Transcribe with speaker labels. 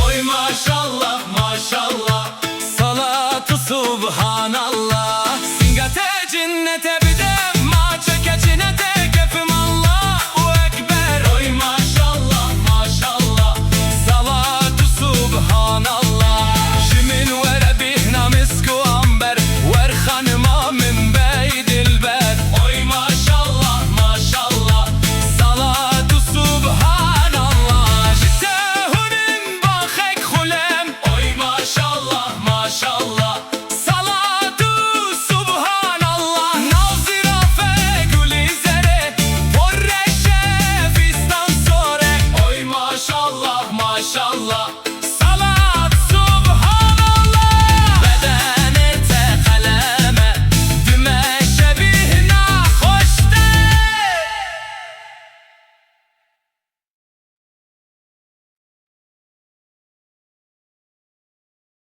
Speaker 1: Oy maşallah maşallah, salatu subhanallah. Singate cinnete bide ma çeke cinete kefim Allahu ekber. Oy maşallah maşallah, salatu subhanallah. Jimin vere bihna misku amber, ver hanıma min bey dilber. Oy maşallah maşallah, salatu subhanallah. Jitehunim baxek khulem. Oy maşallah maşallah, salatu subhanallah. Nazirafe gülizere, forreşe fistan sore. Oy maşallah maşallah.